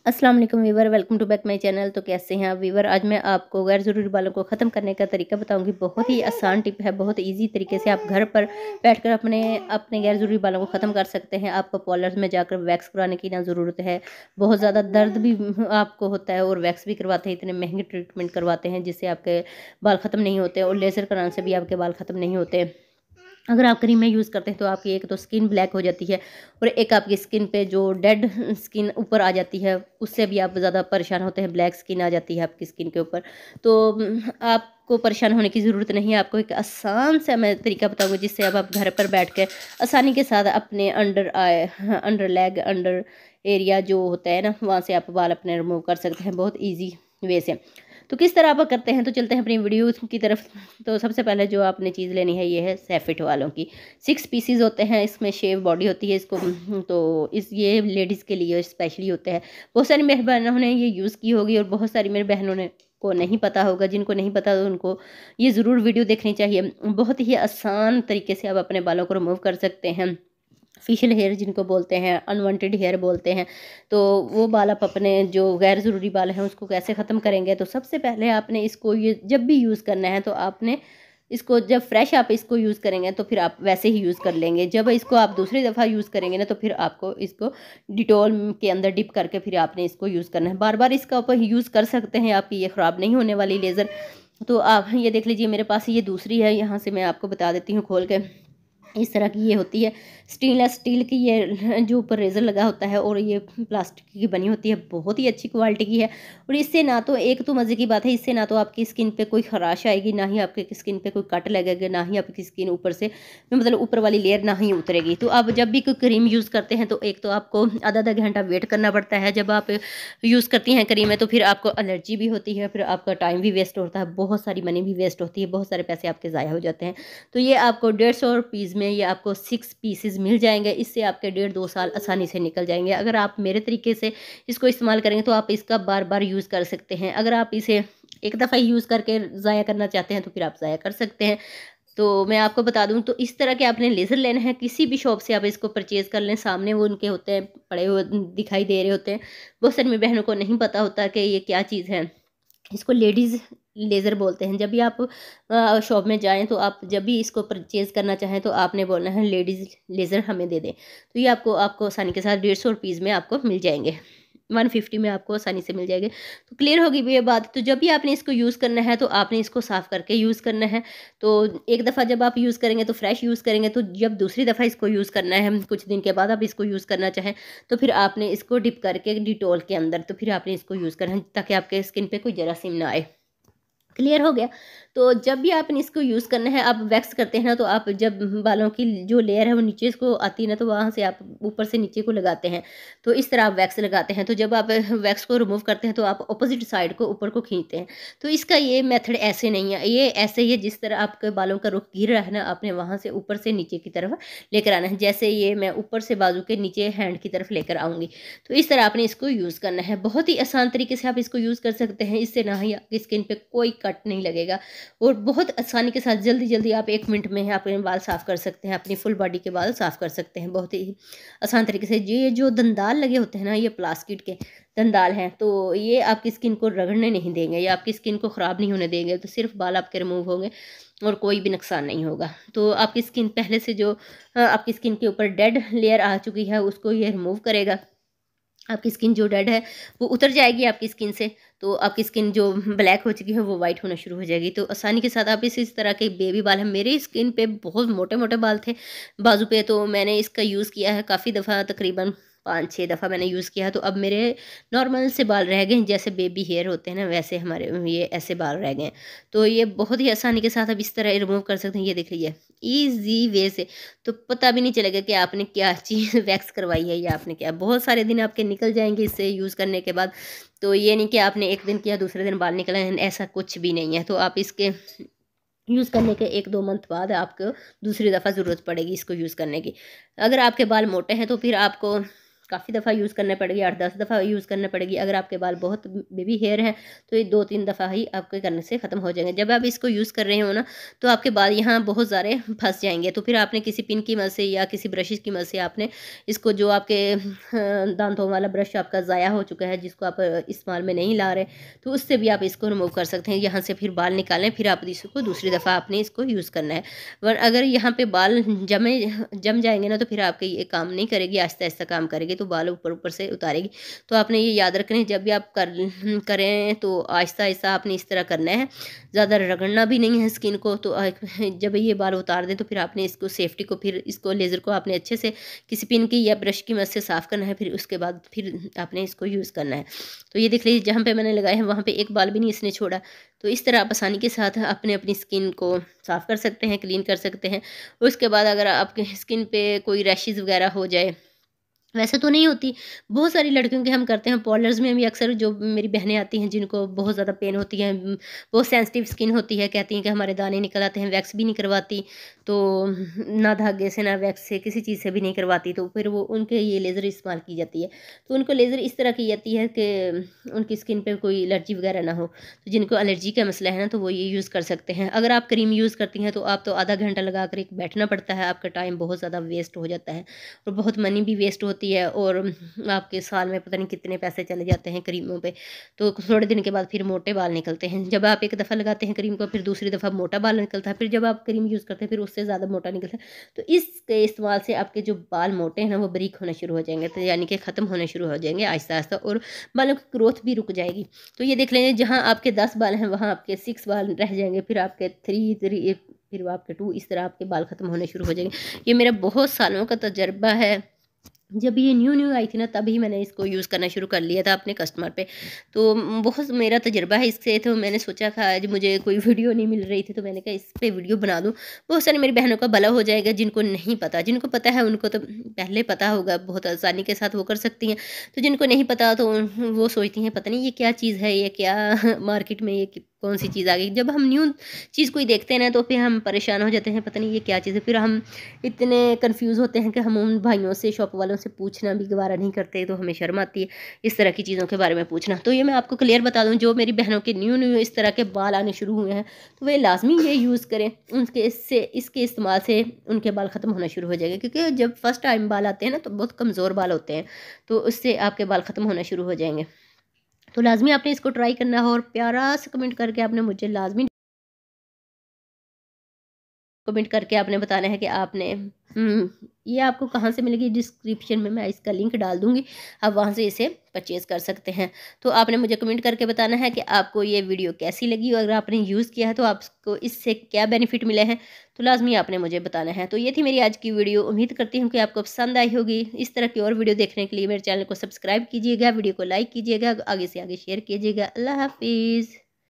अस्सलाम वालेकुम viewer, welcome to back my channel. तो कैसे हैं आप वीवर? आज मैं आपको गैर ज़रूरी बालों को ख़त्म करने का तरीका बताऊंगी। बहुत ही आसान टिप है, बहुत इजी तरीके से आप घर पर बैठकर अपने अपने गैर ज़रूरी बालों को ख़त्म कर सकते हैं। आपको पार्लर में जाकर वैक्स कराने की ना ज़रूरत है। बहुत ज़्यादा दर्द भी आपको होता है और वैक्स भी करवाते हैं, इतने महंगे ट्रीटमेंट करवाते हैं जिससे आपके बाल ख़त्म नहीं होते और लेज़र कराने से भी आपके बाल ख़त्म नहीं होते। अगर आप क्रीमें यूज़ करते हैं तो आपकी एक तो स्किन ब्लैक हो जाती है और एक आपकी स्किन पे जो डेड स्किन ऊपर आ जाती है, उससे भी आप ज़्यादा परेशान होते हैं, ब्लैक स्किन आ जाती है आपकी स्किन के ऊपर। तो आपको परेशान होने की ज़रूरत नहीं है। आपको एक आसान सा मैं तरीका बताऊँगी जिससे अब आप घर पर बैठ के आसानी के साथ अपने under eye, under leg, under area जो होता है ना, वहाँ से आप बाल अपने रिमूव कर सकते हैं बहुत ईज़ी वे से। तो किस तरह आप करते हैं, तो चलते हैं अपनी वीडियो की तरफ। तो सबसे पहले जो आपने चीज़ लेनी है ये है सैफिट वालों की 6 पीसीज होते हैं। इसमें शेव बॉडी होती है इसको, तो इस ये लेडीज़ के लिए स्पेशली होते हैं। बहुत सारी मेरी बहनों ने ये यूज़ की होगी और बहुत सारी मेरी बहनों ने को नहीं पता होगा। जिनको नहीं पता तो उनको ये ज़रूर वीडियो देखनी चाहिए। बहुत ही आसान तरीके से आप अपने बालों को रिमूव कर सकते हैं। फेशियल हेयर जिनको बोलते हैं, अनवांटेड हेयर बोलते हैं, तो वो बाल आप अपने जो गैर ज़रूरी बाल हैं उसको कैसे ख़त्म करेंगे। तो सबसे पहले आपने इसको ये जब भी यूज़ करना है तो आपने इसको जब फ्रेश आप इसको यूज़ करेंगे तो फिर आप वैसे ही यूज़ कर लेंगे। जब इसको आप दूसरी दफ़ा यूज़ करेंगे ना तो फिर आपको इसको डिटॉल के अंदर डिप करके फिर आपने इसको यूज़ करना है। बार बार इसका ऊपर यूज़ कर सकते हैं, आपकी ये ख़राब नहीं होने वाली लेज़र। तो आप ये देख लीजिए, मेरे पास ये दूसरी है, यहाँ से मैं आपको बता देती हूँ खोल के। इस तरह की ये होती है, स्टेनलेस स्टील की ये जो ऊपर रेज़र लगा होता है और ये प्लास्टिक की बनी होती है, बहुत ही अच्छी क्वालिटी की है। और इससे ना तो एक तो मज़े की बात है, इससे ना तो आपकी स्किन पे कोई ख़राश आएगी, ना ही आपकी स्किन पे कोई कट लगेगा, ना ही आपकी स्किन ऊपर से मतलब ऊपर वाली लेयर ना ही उतरेगी। तो आप जब भी कोई क्रीम यूज़ करते हैं तो एक तो आपको आधा-आधा घंटा वेट करना पड़ता है। जब आप यूज़ करती हैं क्रीमें तो फिर आपको एलर्जी भी होती है, फिर आपका टाइम भी वेस्ट होता है, बहुत सारी मनी भी वेस्ट होती है, बहुत सारे पैसे आपके ज़ाया हो जाते हैं। तो ये आपको 150 रुपीज़ में ये आपको 6 पीसेस मिल जाएँगे। इससे आपके 1.5-2 साल आसानी से निकल जाएँगे। अगर आप मेरे तरीके से इसको इस्तेमाल करेंगे तो आप इसका बार-बार यूज़ कर सकते हैं। अगर आप इसे एक दफ़ा ही यूज़ करके ज़ाया करना चाहते हैं तो फिर आप ज़ाया कर सकते हैं। तो मैं आपको बता दूँ, तो इस तरह के आपने लेज़र लेना है, किसी भी शॉप से आप इसको परचेज़ कर लें। सामने वो उनके होते हैं, पड़े हुए दिखाई दे रहे होते हैं। बहुत सारी मेरी बहनों को नहीं पता होता कि ये क्या चीज़ है। इसको लेडीज़ लेज़र बोलते हैं। जब भी आप शॉप में जाएँ तो आप जब भी इसको परचेज़ करना चाहें तो आपने बोलना है लेडीज़ लेज़र हमें दे दें। तो ये आपको आपको आसानी के साथ 150 रुपीज़ में आपको मिल जाएँगे। 150 में आपको आसानी से मिल जाएँगे। तो क्लियर होगी भी ये बात। तो जब भी आपने इसको यूज़ करना है तो आपने इसको साफ़ करके यूज़ करना है। तो एक दफ़ा जब आप यूज़ करेंगे तो फ्रेश यूज़ करेंगे, तो जब दूसरी दफ़ा इसको यूज़ करना है, कुछ दिन के बाद आप इसको यूज़ करना चाहें, तो फिर आपने इसको डिप करके डिटॉल के अंदर तो फिर आपने इसको यूज़ करना है ताकि आपके स्किन पे कोई जरासीम ना आए। क्लियर हो गया? तो जब भी आपने इसको यूज़ करना है, आप वैक्स करते हैं ना, तो आप जब बालों की जो लेयर है वो नीचे को आती है ना, तो वहाँ से आप ऊपर से नीचे को लगाते हैं। तो इस तरह आप वैक्स लगाते हैं। तो जब आप वैक्स को रिमूव करते हैं तो आप अपोज़िट साइड को ऊपर को खींचते हैं। तो इसका ये मेथड ऐसे नहीं है, ये ऐसे ही है जिस तरह आपके बालों का रुख गिर रहा है ना, आपने वहाँ से ऊपर से नीचे की तरफ लेकर आना है। जैसे ये मैं ऊपर से बाजू के नीचे हैंड की तरफ लेकर आऊँगी। तो इस तरह आपने इसको यूज़ करना है। बहुत ही आसान तरीके से आप इसको यूज़ कर सकते हैं। इससे ना ही आपकी स्किन पे कोई कट नहीं लगेगा और बहुत आसानी के साथ जल्दी-जल्दी आप 1 मिनट में अपने बाल साफ़ कर सकते हैं, अपनी फुल बॉडी के बाल साफ़ कर सकते हैं बहुत ही आसान तरीके से। ये जो दंदाल लगे होते हैं ना, ये प्लास्टिक के दंदाल हैं, तो ये आपकी स्किन को रगड़ने नहीं देंगे या आपकी स्किन को ख़राब नहीं होने देंगे। तो सिर्फ़ बाल आपके रिमूव होंगे और कोई भी नुकसान नहीं होगा। तो आपकी स्किन पहले से जो आपकी स्किन के ऊपर डेड लेयर आ चुकी है उसको ये रिमूव करेगा। आपकी स्किन जो डेड है वो उतर जाएगी आपकी स्किन से, तो आपकी स्किन जो ब्लैक हो चुकी है वो वाइट होना शुरू हो जाएगी। तो आसानी के साथ आप इस तरह के बेबी बाल हैं, मेरी स्किन पे बहुत मोटे-मोटे बाल थे बाजू पे, तो मैंने इसका यूज़ किया है काफ़ी दफ़ा, तकरीबन 5-6 दफ़ा मैंने यूज़ किया है। तो अब मेरे नॉर्मल से बाल रह गए हैं, जैसे बेबी हेयर होते हैं ना वैसे हमारे ये ऐसे बाल रह गए हैं। तो ये बहुत ही आसानी के साथ आप इस तरह रिमूव कर सकते हैं। ये देख लीजिए, ईज़ी वे से। तो पता भी नहीं चलेगा कि आपने क्या चीज़ वैक्स करवाई है या आपने क्या। बहुत सारे दिन आपके निकल जाएँगे इससे यूज़ करने के बाद। तो ये नहीं कि आपने एक दिन किया दूसरे दिन बाल निकल आए, ऐसा कुछ भी नहीं है। तो आप इसके यूज़ करने के 1-2 मंथ बाद आपको दूसरी दफ़ा ज़रूरत पड़ेगी इसको यूज़ करने की। अगर आपके बाल मोटे हैं तो फिर आपको काफ़ी दफ़ा यूज़ करना पड़ेगी, 8-10 दफ़ा यूज़ करना पड़ेगी। अगर आपके बाल बहुत बेबी हेयर हैं तो ये 2-3 दफ़ा ही आपके करने से ख़त्म हो जाएंगे। जब आप इसको यूज़ कर रहे हो ना तो आपके बाल यहाँ बहुत सारे फंस जाएंगे, तो फिर आपने किसी पिन की मदद से या किसी ब्रशेज़ की मदद से आपने इसको, जो आपके दांतों वाला ब्रश आपका ज़ाया हो चुका है जिसको आप इस्तेमाल में नहीं ला रहे, तो उससे भी आप इसको रिमूव कर सकते हैं। यहाँ से फिर बाल निकालें, फिर आप इसको दूसरी दफ़ा आपने इसको यूज़ करना है। वर अगर यहाँ पे बाल जम जाएंगे ना तो फिर आपके ये काम नहीं करेगी, आहिस्ता आहिस्ता काम करेगी, तो बाल ऊपर ऊपर से उतारेगी। तो आपने ये याद रखना है, जब भी आप करें तो आहिस्ता आहिस्ता आपने इस तरह करना है, ज़्यादा रगड़ना भी नहीं है स्किन को। तो जब ये बाल उतार दें तो फिर आपने इसको सेफ्टी को, फिर इसको लेज़र को आपने अच्छे से किसी पिन की या ब्रश की मदद से साफ़ करना है, फिर उसके बाद फिर आपने इसको यूज़ करना है। तो ये देख लीजिए, जहाँ पे मैंने लगाया है वहाँ पे एक बाल भी नहीं इसने छोड़ा। तो इस तरह आप आसानी के साथ अपने अपनी स्किन को साफ़ कर सकते हैं, क्लीन कर सकते हैं। उसके बाद अगर आपके स्किन पे कोई रैशेज़ वगैरह हो जाए, वैसे तो नहीं होती, बहुत सारी लड़कियों के हम करते हैं। पार्लर्स में भी अक्सर जो मेरी बहनें आती हैं जिनको बहुत ज़्यादा पेन होती है, बहुत सेंसिटिव स्किन होती है, कहती हैं कि हमारे दाने निकल आते हैं, वैक्स भी नहीं करवाती, तो ना धागे से ना वैक्स से किसी चीज़ से भी नहीं करवाती, तो फिर वो उनके ये लेज़र इस्तेमाल की जाती है। तो उनको लेज़र इस तरह की जाती है कि उनकी स्किन पे कोई एलर्जी वगैरह ना हो। तो जिनको एलर्जी का मसला है ना तो वो ये यूज़ कर सकते हैं। अगर आप क्रीम यूज़ करती हैं तो आप तो आधा घंटा लगा कर एक बैठना पड़ता है, आपका टाइम बहुत ज़्यादा वेस्ट हो जाता है और बहुत मनी भी वेस्ट होती है, और आपके साल में पता नहीं कितने पैसे चले जाते हैं क्रीमों पे। तो थोड़े दिन के बाद फिर मोटे बाल निकलते हैं। जब आप एक दफ़ा लगाते हैं क्रीम को, फिर दूसरी दफ़ा मोटा बाल निकलता है, फिर जब आप क्रीम यूज़ करते हैं फिर उससे ज़्यादा मोटा निकलता है। तो इसके इस्तेमाल से आपके जो बाल मोटे हैं ना वो बारीक होना शुरू हो जाएंगे, तो यानी कि ख़त्म होने शुरू हो जाएंगे आहिस्ता आहिस्ता, और बालों की ग्रोथ भी रुक जाएगी। तो ये देख लेंगे, जहाँ आपके 10 बाल हैं वहाँ आपके 6 बाल रह जाएंगे, फिर आपके 3 फिर आपके 2, इस तरह आपके बाल ख़त्म होने शुरू हो जाएंगे। ये मेरा बहुत सालों का तजर्बा है। जब ये न्यू न्यू आई थी ना तभी मैंने इसको यूज़ करना शुरू कर लिया था अपने कस्टमर पे। तो बहुत मेरा तजुर्बा है इससे, तो मैंने सोचा था आज मुझे कोई वीडियो नहीं मिल रही थी तो मैंने कहा इस पे वीडियो बना दूँ। बहुत सारी मेरी बहनों का भला हो जाएगा, जिनको नहीं पता, जिनको पता है उनको तो पहले पता होगा, बहुत आसानी के साथ वो कर सकती हैं। तो जिनको नहीं पता तो वो सोचती हैं पता नहीं ये क्या चीज़ है, ये क्या मार्केट में ये कौन सी चीज़ आ गई। जब हम न्यू चीज़ कोई देखते हैं ना तो फिर हम परेशान हो जाते हैं, पता नहीं ये क्या चीज़ है। फिर हम इतने कन्फ्यूज़ होते हैं कि हम उन भाइयों से, शॉप वालों से पूछना भी गवारा नहीं करते, तो हमें शर्म आती है इस तरह की चीज़ों के बारे में पूछना। तो ये मैं आपको क्लियर बता दूँ, जो मेरी बहनों के न्यू न्यू इस तरह के बाल आने शुरू हुए हैं तो वे लाजमी ये यूज़ करें। उनके इसके इस्तेमाल से उनके बाल ख़त्म होना शुरू हो जाएंगे, क्योंकि जब फर्स्ट टाइम बाल आते हैं ना तो बहुत कमज़ोर बाल होते हैं, तो उससे आपके बाल ख़त्म होना शुरू हो जाएंगे। तो लाजमी आपने इसको ट्राई करना है, और प्यारा सा कमेंट करके आपने मुझे लाजमी कमेंट करके आपने बताना है कि आपने ये आपको कहाँ से मिलेगी। डिस्क्रिप्शन में मैं इसका लिंक डाल दूँगी, आप वहाँ से इसे परचेज़ कर सकते हैं। तो आपने मुझे कमेंट करके बताना है कि आपको ये वीडियो कैसी लगी, और अगर आपने यूज़ किया है तो आपको इससे क्या बेनिफिट मिले हैं, तो लाजमी आपने मुझे बताना है। तो ये थी मेरी आज की वीडियो, उम्मीद करती हूँ कि आपको पसंद आई होगी। इस तरह की और वीडियो देखने के लिए मेरे चैनल को सब्सक्राइब कीजिएगा, वीडियो को लाइक कीजिएगा, आगे से आगे शेयर कीजिएगा। अल्लाह हाफिज़।